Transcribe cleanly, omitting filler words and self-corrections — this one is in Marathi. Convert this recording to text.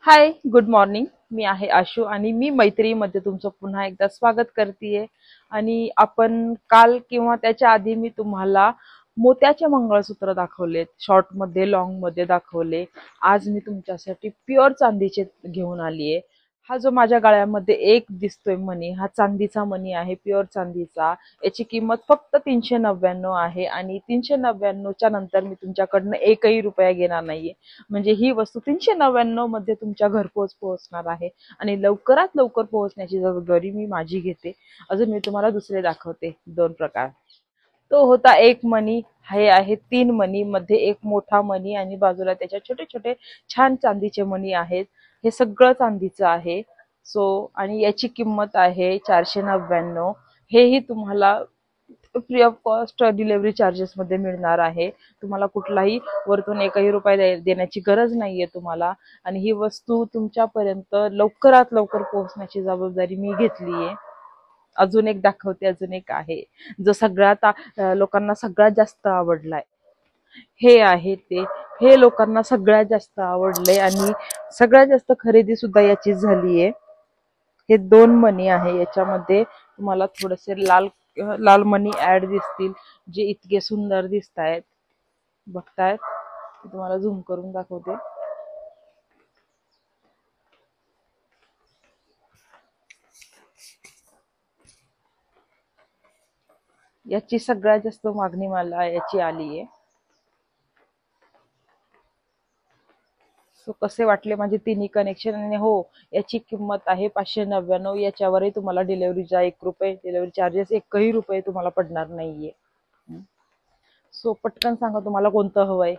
हाय, गुड मॉर्निंग. मी आहे आशू आणि मी मैत्रीमध्ये तुमचं पुन्हा एकदा स्वागत करतेय. आणि आपण काल किंवा त्याच्या आधी मी तुम्हाला मोत्याचे मंगळसूत्र दाखवलेत, शॉर्ट मध्ये, लॉंग मध्ये दाखवले. आज मी तुमच्यासाठी प्युअर चांदीचे घेऊन आलीये. हा जो माझ्या गळ्यामध्ये एक दिसतोय मणी, हा चांदीचा मणी आहे, प्युअर चांदीचा. याची किंमत फक्त 399 आहे आणि 399च्या नंतर मी तुमच्याकडनं एकही रुपया घेणार नाहीये. म्हणजे ही वस्तू 399 मध्ये तुमच्या घरपोच पोहोचणार आहे आणि लवकरात लवकर पोहोचण्याची जबाबदारी मी माझी घेते. अजून मी तुम्हाला दुसरे दाखवते, दोन प्रकार. तो होता एक मणी. हे आहे तीन मणी, मध्ये एक मोठा मणी आणि बाजूला त्याच्या छोटे छोटे छान चांदीचे मणी आहेत. हे सगळं चांदीचं आहे. आणि याची किंमत आहे 499. हेही तुम्हाला free of cost delivery charges मध्ये मिळणार आहे. तुम्हाला कुठलाही वरतून एकही रुपया देण्याची गरज नाहीये तुम्हाला. आणि ही वस्तू तुमच्यापर्यंत लवकरात लवकर पोहोचण्याची जबाबदारी मी घेतलीये. अजून एक दाखवते, अजून एक आहे जो सगळ्यात लोकांना सगळ्यात जास्त आवडलाय. हे आहे ते. हे लोकांना सगळ्यात जास्त आवडले आणि सगळ्यात जास्त खरेदी सुद्धा याचीच झालीये. हे दोन मणी आहे. याच्यामध्ये तुम्हाला थोडेसे लाल लाल मणी ऍड दिसतील, जे इतके सुंदर दिसतायत. बघतायत, तुम्हाला झूम करून दाखवते. याची सगळ्यात जास्त मागणी मला याची आलीये. सो कसे वाटले माझे तिन्ही कनेक्शन? आणि हो, याची किंमत आहे 599. याच्यावरही तुम्हाला डिलिव्हरीचा 1 रुपये, डिलिव्हरी चार्जेस एकही रुपये तुम्हाला पडणार नाहीये. सो पटकन सांगा तुम्हाला कोणतं हवंय.